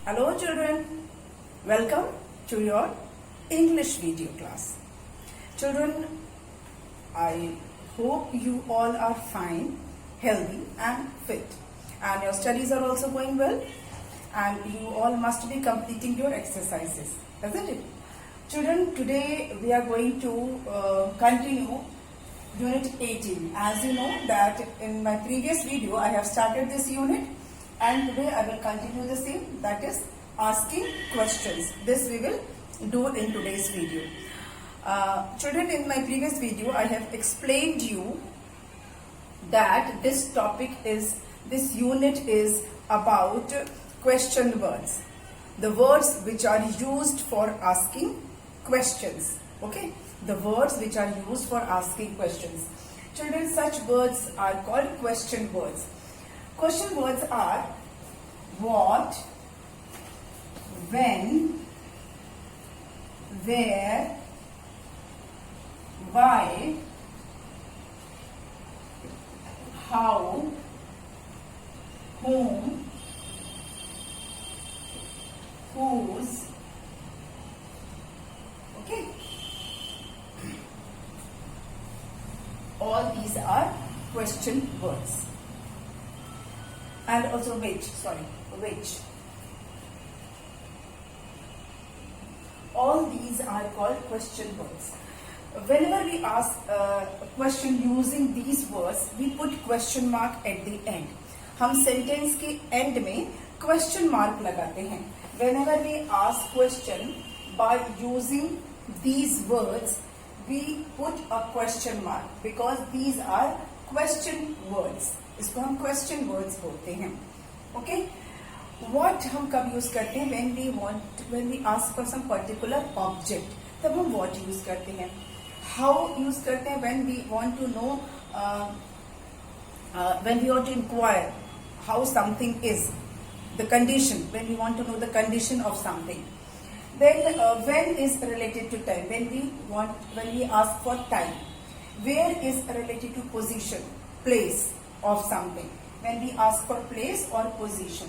Hello children, welcome to your English video class. Children, I hope you all are fine, healthy and fit, and your studies are also going well, and you all must be completing your exercises, isn't it? Children, today we are going to continue unit 18. As you know that in my previous video I have started this unit, and today I will continue the same, that is asking questions. This we will do in today's video. Children, in my previous video I have explained you that this unit is about question words, the words which are used for asking questions. Okay, the words which are used for asking questions. Children, such words are called question words. Question words are what, when, where, why, how, whom, whose. Okay. All these are question words. And also which. All these are called question words. Whenever we ask a question using these words, we put question mark at the end. हम sentence के end में question mark लगाते हैं. Whenever we ask question by using these words, we put a question mark because these are question words. इसको हम question words बोलते हैं. Okay? What हम कब use करते हैं? When we ask for some particular object, तब हम what use करते हैं. How use करते हैं? When we want to know, when we want to inquire how something is, the condition. When we want to know the condition of something. Then when is related to time. When we ask for time. Where is related to position, place of something. When we ask for place or position.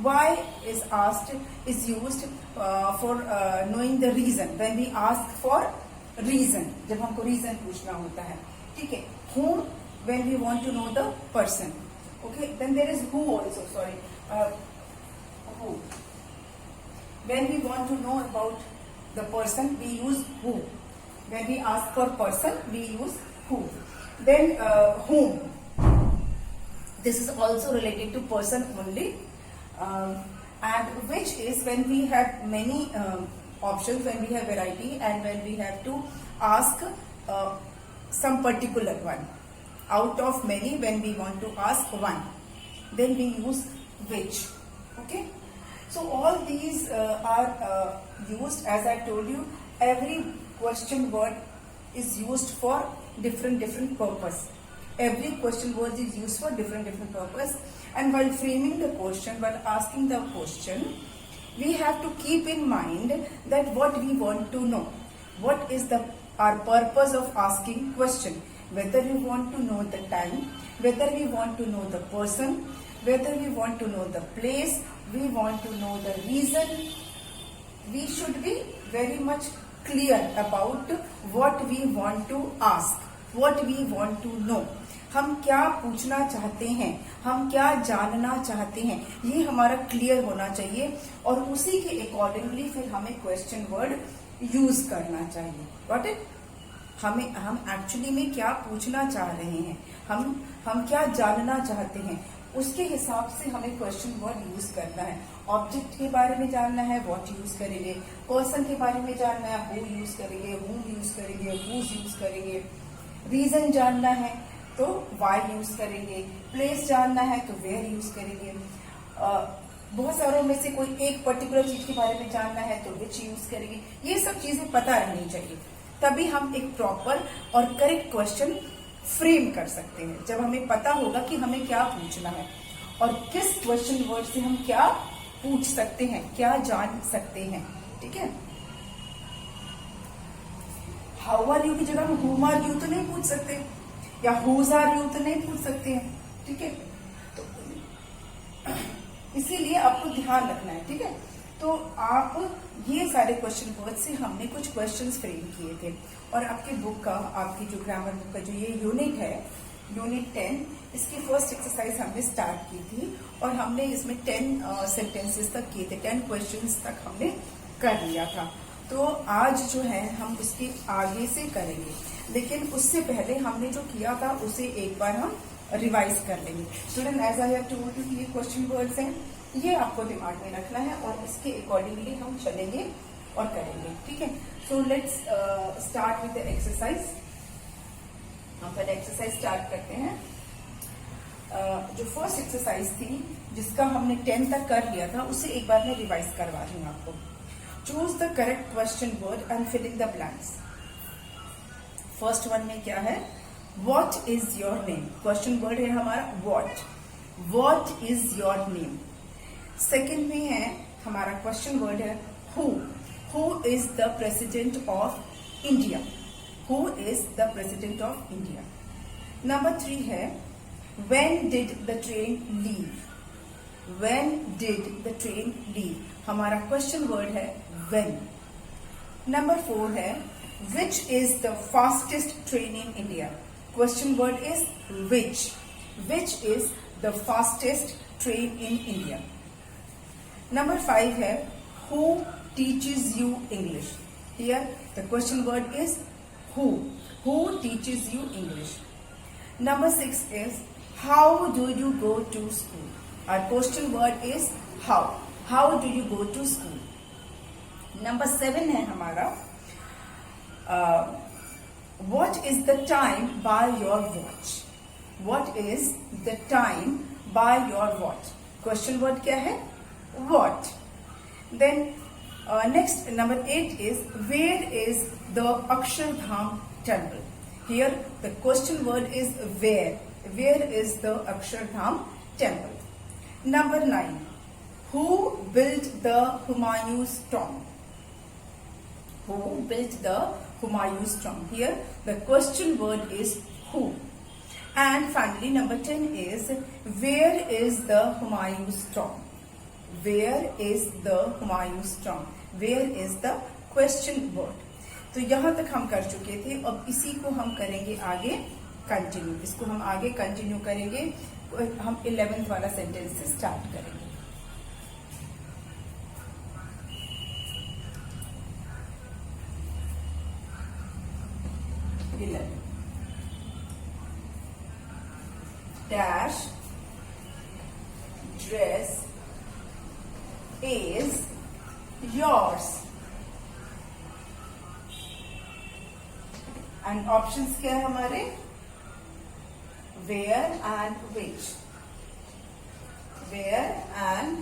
Why is used for knowing the reason. When we ask for reason, जब हमको reason पूछना होता है, ठीक है. Whom, when we want to know the person. Okay. Then there is who also. Who. When we want to know about the person, we use who. When we ask for person, we use who. Then whom. This is also related to person only. And which is when we have many options, when we have variety, and when we have to ask some particular one. Out of many, when we want to ask one, then we use which. Okay. So all these are used, as I told you, every question word is used for different purpose. Every question word is used for different purpose. And while framing the question, while asking the question, we have to keep in mind that what we want to know. What is our purpose of asking question? Whether we want to know the time, whether we want to know the person, whether we want to know the place, we want to know the reason. We should be very much clear about what we want to ask, what we want to know. हम क्या पूछना चाहते हैं, हम क्या जानना चाहते हैं, ये हमारा क्लियर होना चाहिए, और उसी के अकॉर्डिंगली फिर हमें क्वेश्चन वर्ड यूज करना चाहिए. Got it? हम एक्चुअली में क्या पूछना चाह रहे हैं, हम क्या जानना चाहते हैं, उसके हिसाब से हमें क्वेश्चन वर्ड यूज करना है. ऑब्जेक्ट के बारे में जानना है, व्हाट यूज करेंगे. पर्सन के बारे में जानना है, हु यूज करेंगे, हुम यूज करेंगे, हुज यूज करेंगे. रीजन जानना है तो वाई यूज करेंगे. प्लेस जानना है तो वेयर यूज करेंगे. बहुत सारों में से कोई एक पर्टिकुलर चीज के बारे में जानना है तो विच यूज करेंगे. ये सब चीजें पता रहनी चाहिए, तभी हम एक प्रॉपर और करेक्ट क्वेश्चन फ्रेम कर सकते हैं. जब हमें पता होगा कि हमें क्या पूछना है और किस क्वेश्चन वर्ड से हम क्या पूछ सकते हैं, क्या जान सकते हैं. ठीक है. हाउ आर यू की जगह हम हुम आर यू तो नहीं पूछ सकते, या हुज आर यू तो नहीं पूछ सकते हैं. ठीक है. तो इसीलिए आपको ध्यान रखना है, ठीक है। तो आप ये सारे क्वेश्चन वर्ड से हमने कुछ क्वेश्चंस फ्रेम किए थे, और आपकी बुक का, आपकी जो ग्रामर बुक का जो ये यूनिट है, यूनिट 10, इसकी फर्स्ट एक्सरसाइज हमने स्टार्ट की थी, और हमने इसमें 10 सेंटेंसेस तक किए थे, 10 क्वेश्चंस तक हमने कर लिया था। तो आज जो है हम उसके आगे से करेंगे, लेकिन उससे पहले हमने जो किया था उसे एक बार हम रिवाइज कर लेंगे। Student, as I have told you, ये क्वेश्चन वर्ड्स हैं, ये आपको दिमाग में रखना है और इसके अकॉर्डिंगली हम चलेंगे और करेंगे, ठीक है। So let's start with the exercise. हम पहले एक्सरसाइज स्टार्ट करते हैं। जो फर्स्ट एक्सरसाइज थी, जिसका हमने 10 तक कर लिया था, उसे एक बार मैं रिवाइज करवा रही हूँ आपको। Choose the correct question word and fill in the blanks. First one में क्या है? What is your name. Question word है हमारा what. What is your name. Second में है हमारा क्वेश्चन वर्ड है who. Who is the president of India. Who is the president of India. Number 3 है when did the train leave. When did the train leave. हमारा question word है when. Number 4 है which is the fastest train in India. Question word is which. Which is the fastest train in India. Number 5 है who teaches you English. Here the question word is who. Who teaches you English. Number 6 is how do you go to school. Our question word is how. How do you go to school. Number 7 है हमारा what is the time by your watch. What is the time by your watch. Question word क्या है? What. Then next number 8 is where is the Akshardham temple. Here the question word is where. Where is the Akshardham temple. Number 9 who built the Humayun's tomb. Who built the Humayun's tomb. Here the question word is who. And finally number 10 is where is the Humayun's tomb. Where is the Humayun's tomb. Where is the question word. तो यहां तक हम कर चुके थे। अब इसी को हम करेंगे आगे कंटिन्यू। इसको हम आगे कंटिन्यू करेंगे। हम 11th वाला सेंटेंस से स्टार्ट करेंगे। 11 dash dress is yours. And options क्या है हमारे? Where and which. Where and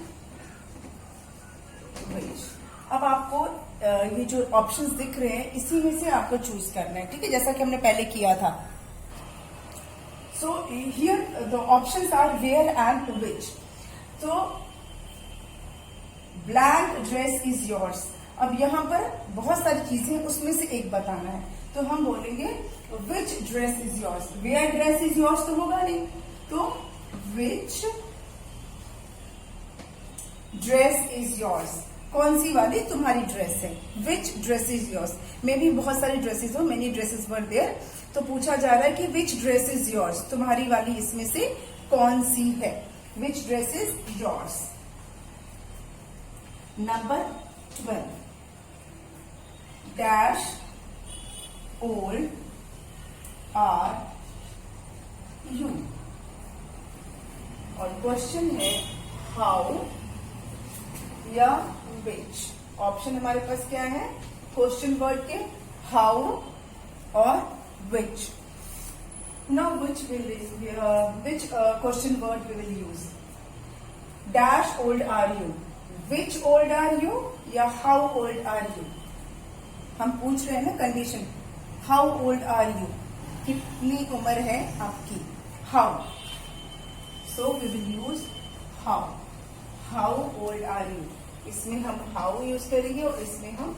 which. अब आपको ये जो ऑप्शंस दिख रहे हैं, इसी में से आपको चूज करना है, ठीक है, जैसा कि हमने पहले किया था। So here the options are where and which. तो ब्लैंक ड्रेस इज योर्स। अब यहाँ पर बहुत सारी चीजें, उसमें से एक बताना है, तो हम बोलेंगे which dress is yours. Where dress is yours तो होगा नहीं, तो विच ड्रेस इज योर्स। कौन सी वाली तुम्हारी ड्रेस है। Which dress is yours. मे भी बहुत सारी ड्रेसेस हो, मेनी ड्रेसेस वर देयर, तो पूछा जा रहा है कि विच ड्रेस इज योर्स, तुम्हारी वाली इसमें से कौन सी है। Which dress is yours. Number 12 dash old are you. और क्वेश्चन है हाउ या विच। ऑप्शन हमारे पास क्या है? क्वेश्चन वर्ड के हाउ और which. Now which question word we will use. Dash old are you. Which old are you या how old are you. हम पूछ रहे हैं ना condition, how old are you, कितनी उम्र है आपकी। How, so we will use how. How old are you, इसमें हम हाउ यूज करेंगे और इसमें हम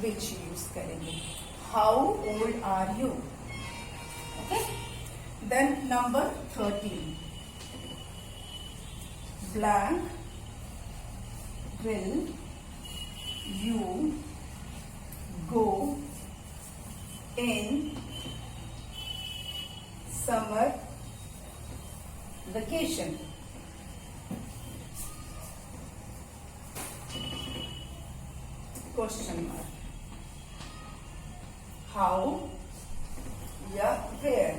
विच यूज करेंगे। How old are you. Okay, then number 13 blank will you go in summer vacation? Question mark. How? Yeah, where?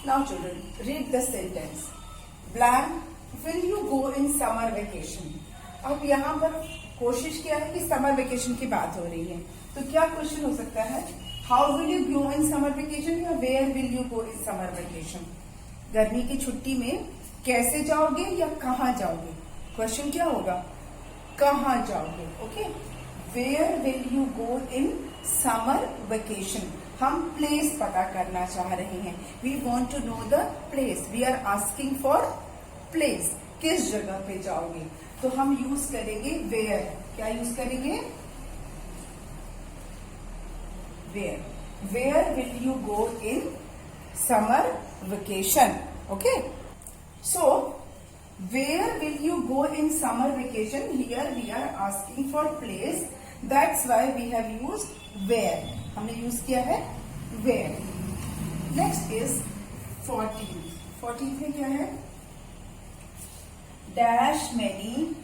Now children, read the sentence. Blank, will you go in summer vacation? अब यहाँ पर कोशिश क्या है कि summer vacation की बात हो रही है, तो क्या क्वेश्चन हो सकता है? How will you go in summer vacation या where will you go in summer vacation? गर्मी की छुट्टी में कैसे जाओगे या कहाँ जाओगे? क्वेश्चन क्या होगा? कहाँ जाओगे? Okay, where will you go in summer vacation? हम प्लेस पता करना चाह रहे हैं. We want to know the place. We are asking for place. किस जगह पे जाओगे? तो हम यूज करेंगे वेयर. क्या यूज करेंगे? Where. Where will you go in summer vacation? Okay, so where will you go in summer vacation? Here we are asking for place. That's why we have used where. हमने use किया है where. Next is 14th. 14th में क्या है? Dash many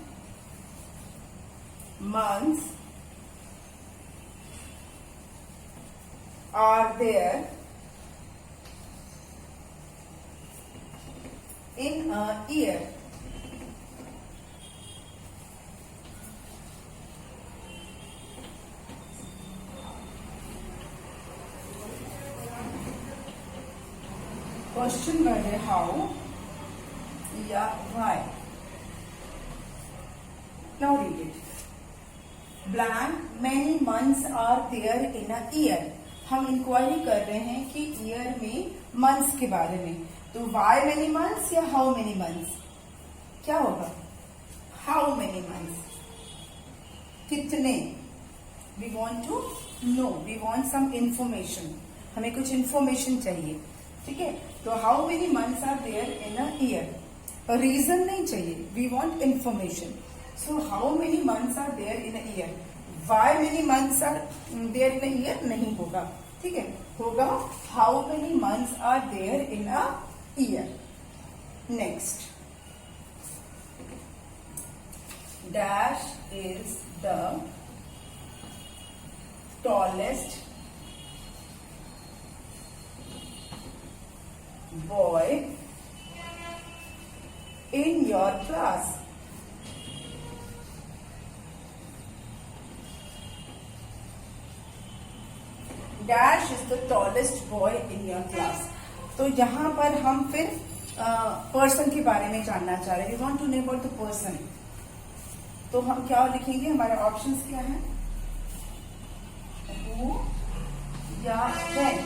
months are there in a year? Question word है how या why. Now read it. Blank, many months are there in a year. हम inquiry कर रहे हैं कि ईयर में मंथ्स के बारे में. तो why many months या how many months? क्या होगा? How many months? कितने? We want to know. We want some information. हमें कुछ information चाहिए. ठीक है, तो how many months are there in a year? Reason नहीं चाहिए. We want information. So how many months are there in a year? Why many months are there in a year? नहीं होगा. ठीक है, होगा how many months are there in a year. Next, Dash is the tallest boy in your class. Dash is the tallest boy in your class. तो यहाँ पर हम फिर पर्सन के बारे में जानना चाह रहे हैं. We want to know about the person. तो हम क्या लिखेंगे? हमारे ऑप्शंस क्या हैं? Who या when.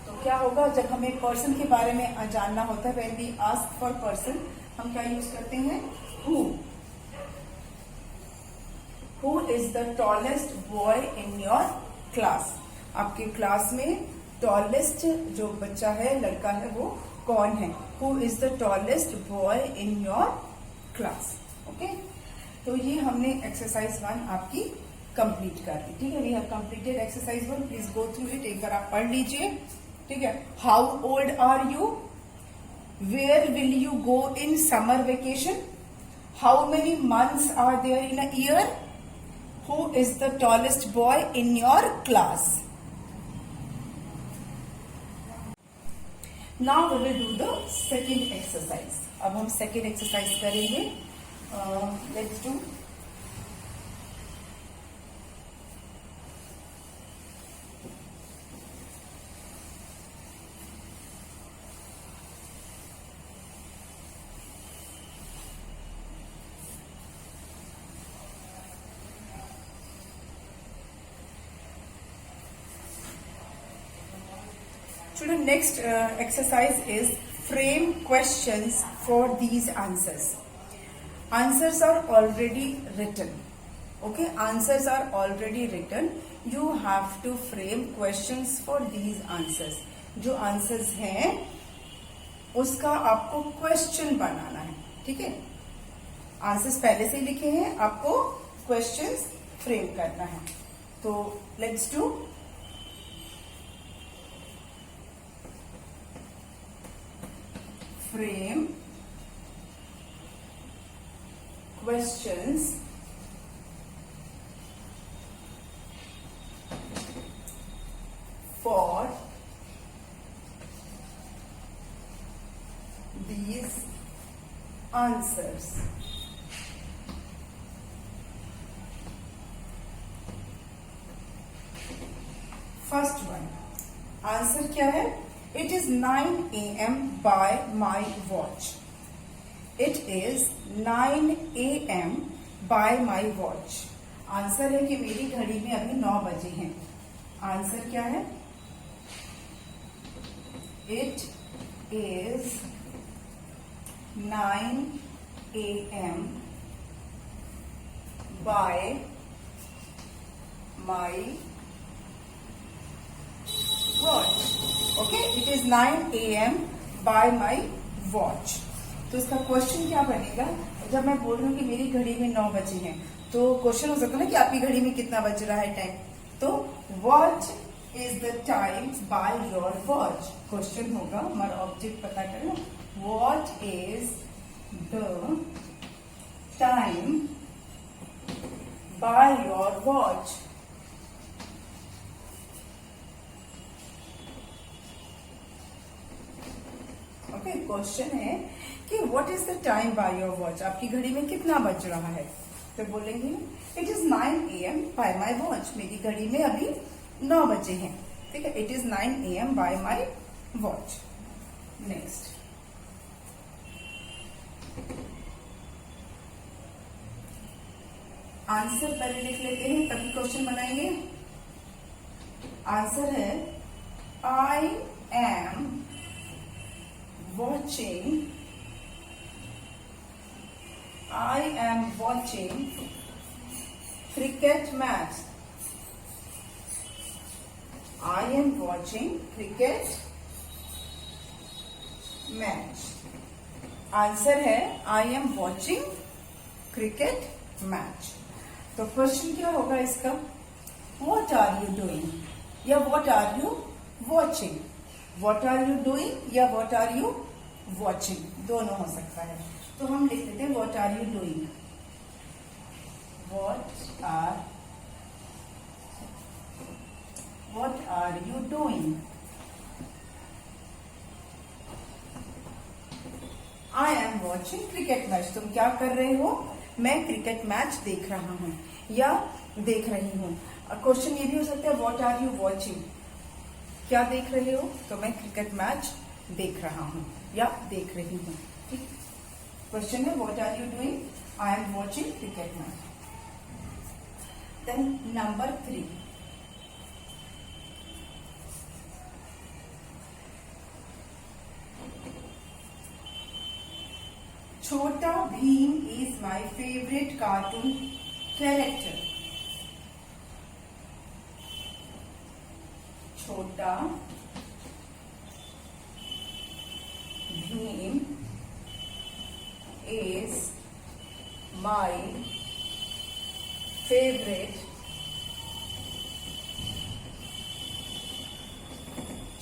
तो क्या होगा जब हमें पर्सन के बारे में जानना होता है? When we ask for person, हम क्या यूज करते हैं? Who. Who is the tallest boy in your class? आपके क्लास में टॉलेस्ट जो बच्चा है, लड़का है, वो कौन है? Who is the tallest boy in your class? Okay, तो ये हमने एक्सरसाइज 1 आपकी कंप्लीट कर दी. ठीक है, we have completed exercise 1. Please go through it. एक बार आप पढ़ लीजिए. ठीक है, how old are you? Where will you go in summer vacation? How many months are there in a year? Who is the tallest boy in your class? Now we will do the second exercise. अब हम second exercise करेंगे. Let's do. Children, next exercise is frame questions for these answers. Answers are already written. Okay, answers are already written. You have to frame questions for these answers. जो answers हैं उसका आपको question बनाना है. ठीक है, answers पहले से ही लिखे हैं, आपको क्वेश्चंस फ्रेम करना है। तो let's do. Frame questions for these answers. First one, answer क्या है? It is 9 a.m. by my watch. It is 9 a.m. by my watch. Answer है कि मेरी घड़ी में अभी 9 बजे हैं। आंसर क्या है? It is 9 a.m. by my watch. Okay, it is 9 a.m. by my watch. तो इसका क्वेश्चन क्या बनेगा? जब मैं बोल रही हूँ कि मेरी घड़ी में 9 बजे हैं, तो क्वेश्चन हो सकता है ना कि आपकी घड़ी में कितना बज रहा है टाइम। तो what is the time by your watch? Question होगा, हमारा ऑब्जेक्ट पता करें। What is the time by your watch? Okay, question है कि what is the time by your watch? आपकी घड़ी में कितना बज रहा है? तो बोलेंगे it is 9 a.m. Bye my watch. मेरी घड़ी में अभी 9 बजे हैं। ठीक है, it is 9 a.m. Bye my watch. Next, answer पहले लिख लेते हैं तभी क्वेश्चन बनाएंगे। आंसर है I am watching cricket match. I am watching cricket match. Answer है I am watching cricket match. तो क्वेश्चन क्या होगा इसका? What are you doing? या what are you watching? What are you doing या what are you watching? दोनों हो सकता है। तो हम लिख देते हैं what are you doing? What are you doing? I am watching cricket match. तुम क्या कर रहे हो? मैं क्रिकेट मैच देख रहा हूँ या देख रही हूँ। क्वेश्चन ये भी हो सकता है what are you watching? क्या देख रहे हो? तो मैं क्रिकेट मैच देख रहा हूँ या देख रही हूँ। ठीक, क्वेश्चन है what are you doing? I am watching cricket match. Then number 3, Chhota Bheem is my favourite cartoon character. Chhota Bheem is my favorite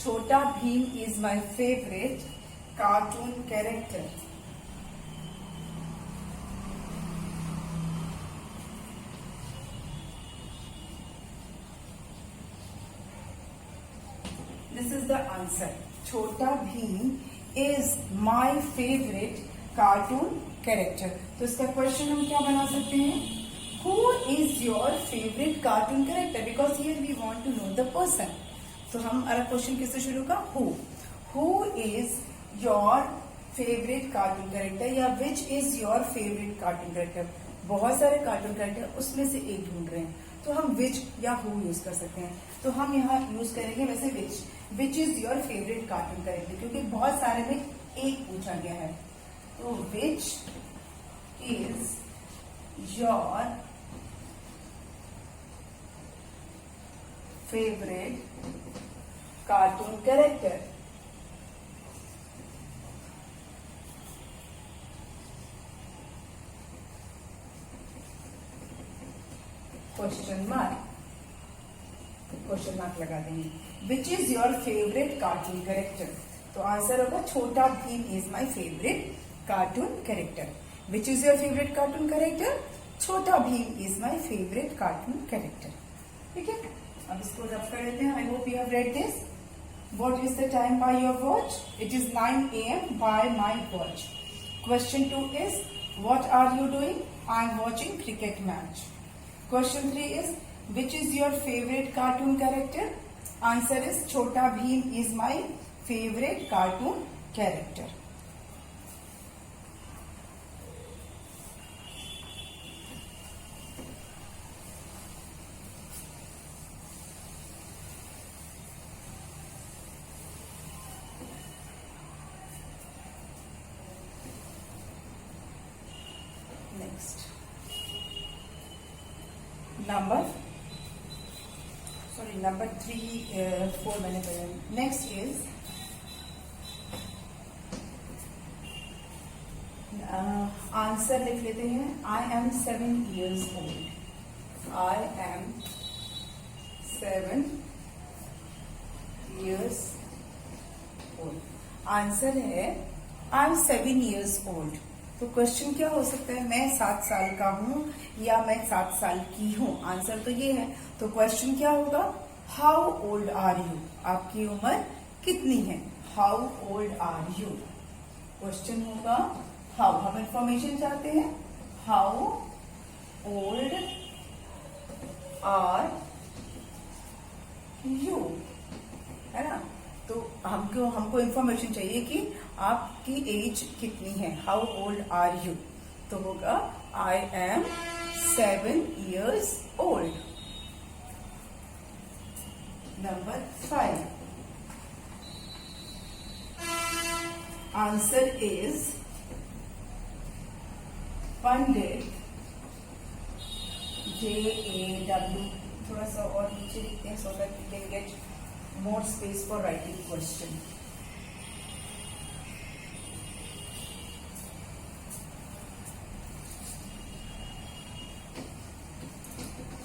छोटा Bheem is my favorite cartoon character. This is the answer. छोटा Bheem is my favorite cartoon character. तो इसका question हम क्या बना सकते हैं? Who is your favorite cartoon character? Because here we want to know the person. तो हम हमारा क्वेश्चन किससे शुरू का? Who is your favorite cartoon character या which is your favorite cartoon character? बहुत सारे कार्टून कैरेक्टर, उसमें से एक ढूंढ रहे हैं, तो हम which या who यूज कर सकते हैं। तो हम यहाँ यूज करेंगे वैसे which is your favorite cartoon character, क्योंकि बहुत सारे में एक पूछा गया है। तो which is your favorite cartoon character? Question mark लगा देंगे. Which is your favourite cartoon character? तो आंसर होगा Chhota Bheem is my favourite cartoon character. Which is your favourite cartoon character? Chhota Bheem is my favourite cartoon character. ठीक है, अब इसको rough कर लेते हैं. I hope you have read this. What is the time by your watch? It is 9 a.m. by my watch. Question 2 is, what are you doing? I am watching cricket match. Question 3 is, which is your favorite cartoon character? Answer is, Chota Bheem is my favorite cartoon character. Next, number 3, 4 मैंने पढ़ा. Next is answer लिख लेते हैं. I am 7 years old. I am 7 years old. Answer है I am 7 years old. तो question क्या हो सकता है? मैं 7 साल का हूं या मैं 7 साल की हूं. आंसर तो ये है. तो क्वेश्चन क्या होगा? How old are you? आपकी उम्र कितनी है? How old are you. Question होगा हाउ. हम इंफॉर्मेशन चाहते हैं. हाउ ओल्ड आर यू, है ना. तो हमको इंफॉर्मेशन चाहिए कि आपकी एज कितनी है. How old are you. तो होगा I am 7 years old. Number 5. Answer is Pandit JAW. थोड़ा सा और नीचे लिखते हैं so that we can get more space for writing question.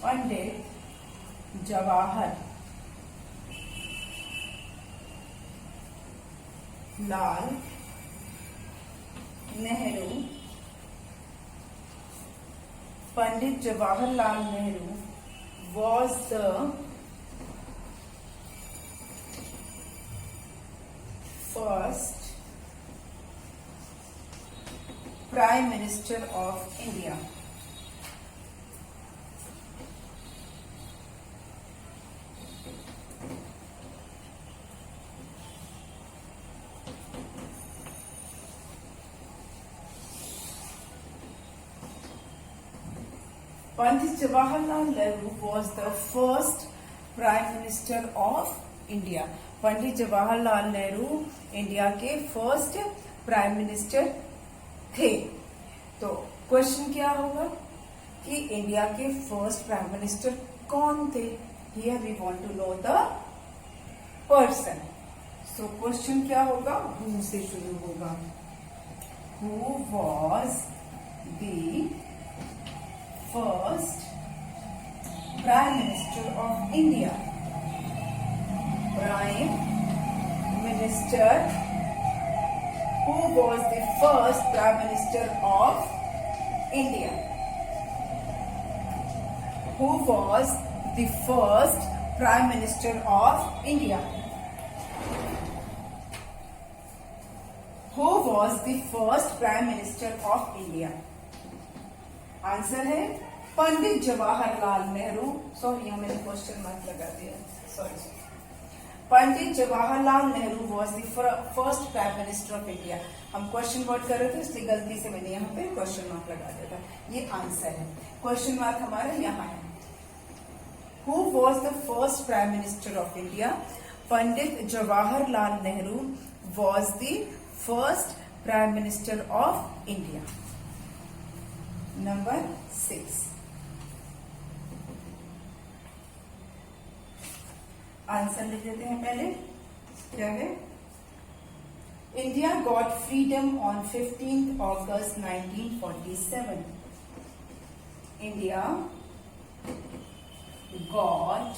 Pandit Jawahar Lal Nehru. Pandit Jawaharlal Nehru was the first Prime Minister of India. Pandit Jawaharlal Nehru was the first Prime Minister of India. Pandit Jawaharlal Nehru India के first prime minister थे. तो question क्या होगा कि India के first prime minister कौन थे? Here we want to know the person. So question क्या होगा? हु से शुरू होगा. Who was the first Prime Minister of India. Prime Minister. Who was the first Prime Minister of India? Who was the first Prime Minister of India? Who was the first Prime Minister of India? Answer है पंडित Jawaharlal Nehru. Sorry, यहाँ मैंने question mark लगा दिया. Sorry. Pandit Jawaharlal Nehru was the first prime minister of India. हम question word कर रहे थे इसलिए गलती से मैंने यहाँ पे क्वेश्चन मार्क लगा दिया था. ये आंसर है. क्वेश्चन मार्क हमारा यहाँ है. Who was the first prime minister of India? Pandit Jawaharlal Nehru was the first prime minister of India. Number 6. Answer लिख देते हैं पहले. क्या है? India got freedom on 15th August 1947. India got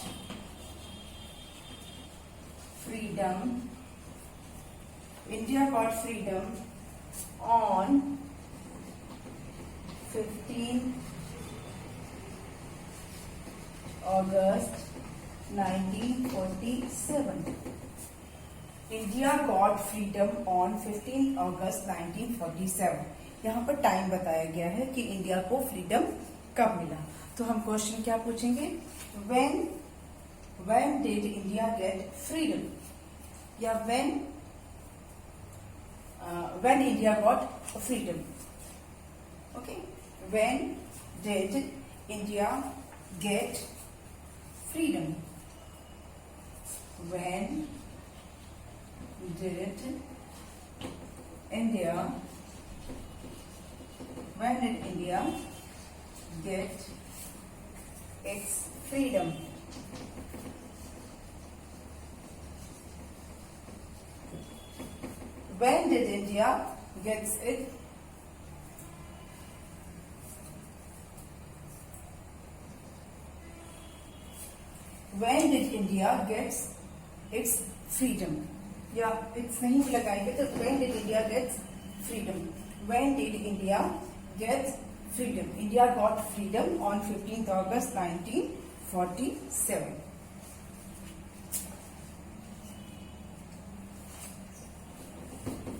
freedom. India got freedom on 15 August 1947. India got freedom on 15 August 1947. यहाँ पर time बताया गया है कि इंडिया को फ्रीडम कब मिला. तो हम क्वेश्चन क्या पूछेंगे, when did India get freedom, या when India got freedom. Okay, when did India get freedom? When did India get its freedom? When did India gets it? When did India gets its freedom? या it's नहीं लगाएंगे तो when did India gets freedom? When did India gets freedom? India got freedom on 15th August 1947.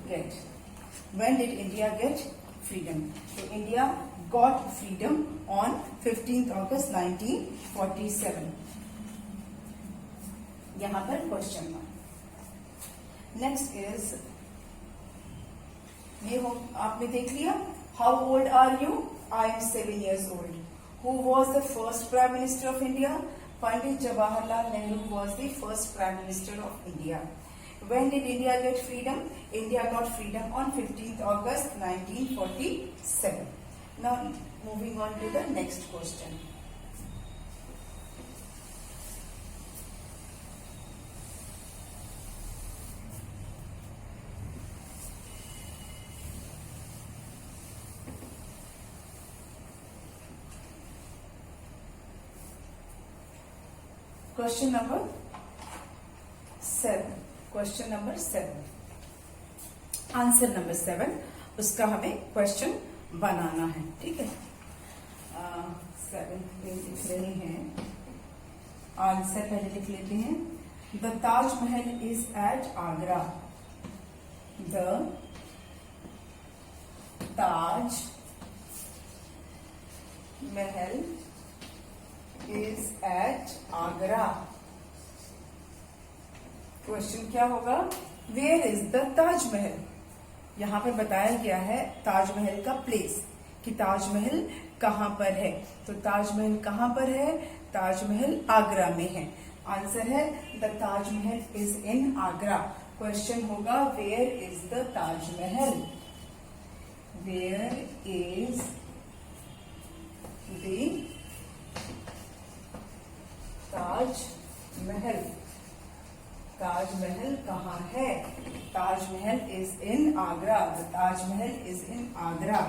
Get. When did India get freedom? So India got freedom on 15th August 1947. यहाँ पर question mark. Next is, ये हो आपने देख लिया. How old are you? I am 7 years old. Who was the first prime minister of India? Pandit Jawaharlal Nehru was the first prime minister of India. When did India get freedom? India got freedom on 15th August 1947. Now moving on to the next question. Question number 7. Question number 7, answer number 7, उसका हमें question बनाना है. ठीक है, 7 लिख रहे हैं. Answer पहले लिख लेते हैं. The Taj Mahal is at Agra. The Taj Mahal is at Agra. Question क्या होगा, वेयर इज द ताजमहल? यहाँ पर बताया गया है ताजमहल का प्लेस, कि ताजमहल कहाँ पर है. तो ताजमहल कहाँ पर है? ताजमहल आगरा में है. आंसर है the Taj Mahal is in Agra. Question होगा where is the Taj Mahal? Where is the Taj Mahal? Taj Mahal कहाँ है? Taj Mahal is in Agra. The Taj Mahal is in Agra.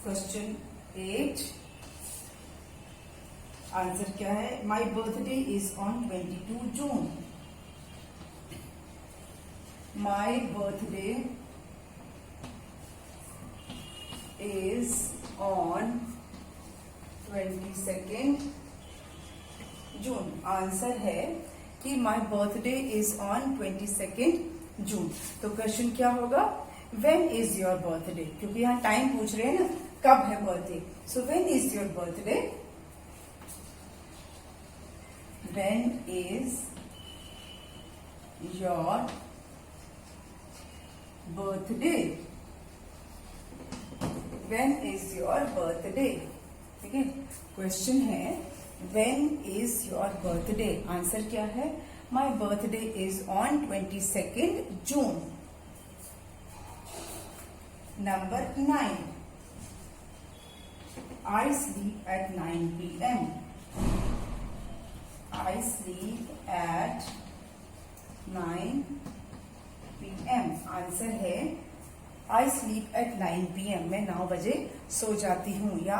Question 8, answer क्या है? My birthday is on 22 June. My birthday is on 22 June. Answer है कि my birthday is on 22 June. तो question क्या होगा, व्हेन इज योर बर्थडे? क्योंकि यहाँ टाइम पूछ रहे हैं ना, कब है birthday. So when is your birthday? When is your birthday? When is your birthday? ठीक है, क्वेश्चन है When is your birthday? Answer क्या है? My birthday is on 22 June. Number 9. I sleep at 9 p.m. I sleep at 9 p.m. Answer है I sleep at 9 p.m. मैं 9 बजे सो जाती हूँ या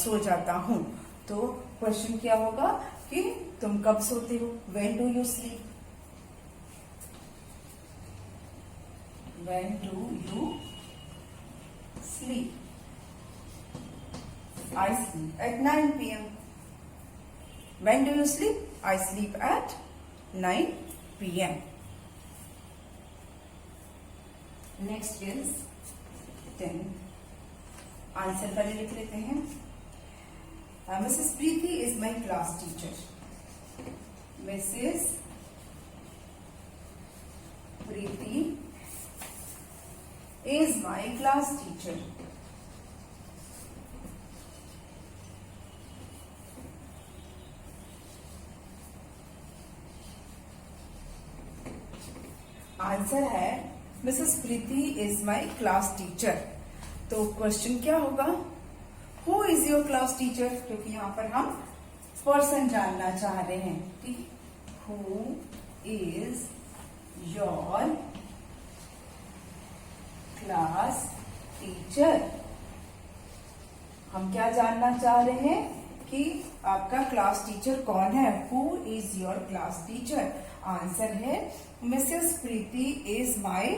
सो जाता हूँ. तो क्वेश्चन क्या होगा कि तुम कब सोते हो? When do you sleep? When do you sleep? I sleep at 9 p.m. When do you sleep? I sleep at 9 p.m. Next is 10. Answer पहले लिख लेते हैं. Mrs. Preeti is my class teacher. Mrs. Preeti is my class teacher. Answer है Mrs Preeti is my class teacher. तो question क्या होगा? Who is your class teacher? क्योंकि यहाँ पर हम पर्सन जानना चाह रहे हैं. ठीक, who is your class teacher. हम क्या जानना चाह रहे हैं कि आपका क्लास टीचर कौन है. Who is your class teacher. Answer है Mrs Preeti is my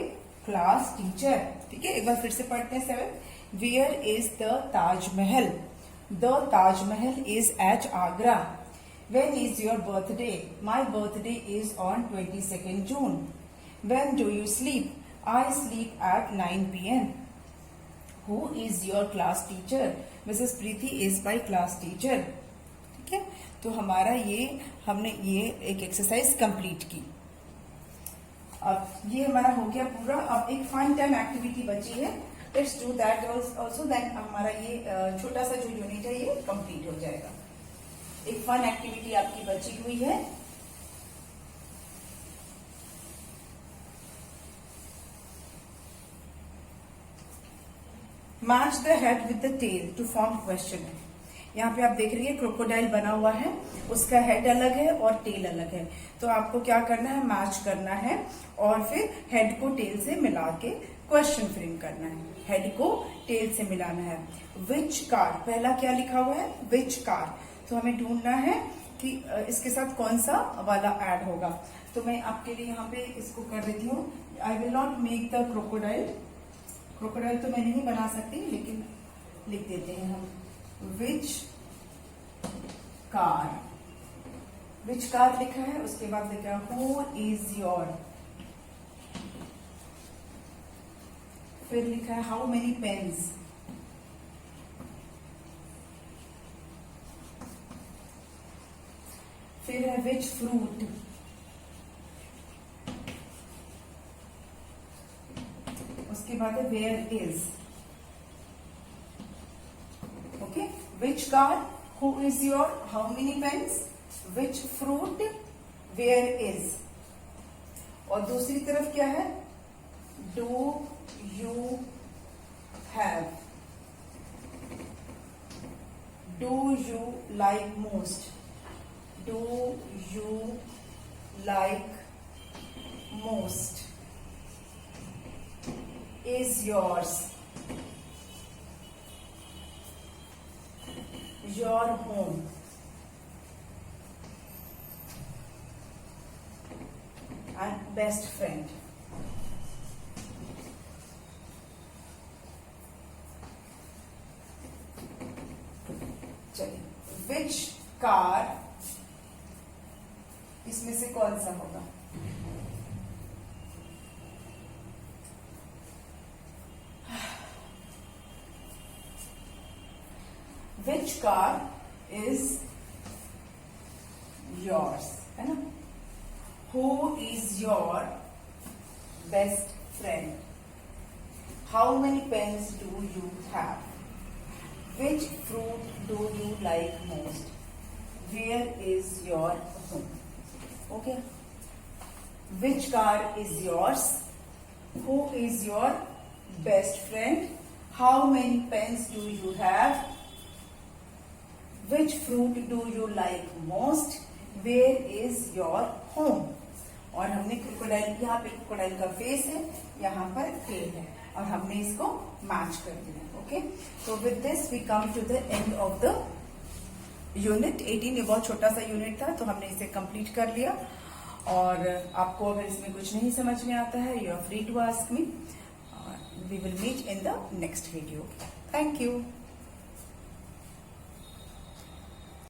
class teacher. ठीक है, एक बार फिर से पढ़ते हैं. 7. Where is the Taj Mahal? The Taj Mahal is at Agra. When is your birthday? My birthday is on 22nd June. When do you sleep? I sleep at 9 p.m. Who is your class teacher? Mrs Preeti is my class teacher. ठीक है, तो हमारा हमने ये एक exercise complete की. अब ये हमारा हो गया पूरा. अब एक फन टाइम एक्टिविटी बची है. Let's do that also. Then हमारा ये छोटा सा जो यूनिट है ये कंप्लीट हो जाएगा. एक फन एक्टिविटी आपकी बची हुई है. Match the head with the tail to form question. यहाँ पे आप देख रही है क्रोकोडाइल बना हुआ है, उसका हेड अलग है और टेल अलग है. तो आपको क्या करना है? मैच करना है और फिर हेड को टेल से मिला के क्वेश्चन फ्रेम करना है. हेड को टेल से मिलाना है. विच कार, पहला क्या लिखा हुआ है? Which car. तो हमें ढूंढना है कि इसके साथ कौन सा वाला ऐड होगा. तो मैं आपके लिए यहाँ पे इसको कर देती हूँ. I will not make the crocodile. Crocodile तो मैं नहीं बना सकती, लेकिन लिख देते हैं हम. Which car. विच कार लिखा है, उसके बाद लिखा है हु इज योर. फिर लिखा है हाउ मेनी पेन्स. फिर है विच फ्रूट. उसके बाद है where is. Okay, which car, who is your, how many pens, which fruit, where is. और दूसरी तरफ क्या है? Do you have. Do you like most. Do you like most. Is yours. your home. And best friend. चलिए, which car इसमें से कौन सा होगा? Which car is yours? है ना? Who is your best friend? How many pens do you have? Which fruit do you like most? Where is your home? Okay. Which car is yours? Who is your best friend? How many pens do you have? Which fruit do you like most? Where is your home? और हमने crocodile, यहाँ पे crocodile का face है, यहाँ पर tell है, और हमने इसको मैच कर दिया. ओके, तो with this we come to the end of the unit 18 ये बहुत छोटा सा यूनिट था, तो हमने इसे कंप्लीट कर लिया। और आपको अगर इसमें कुछ नहीं समझ में आता है, you are free to ask me. We will meet in the next video. Thank you.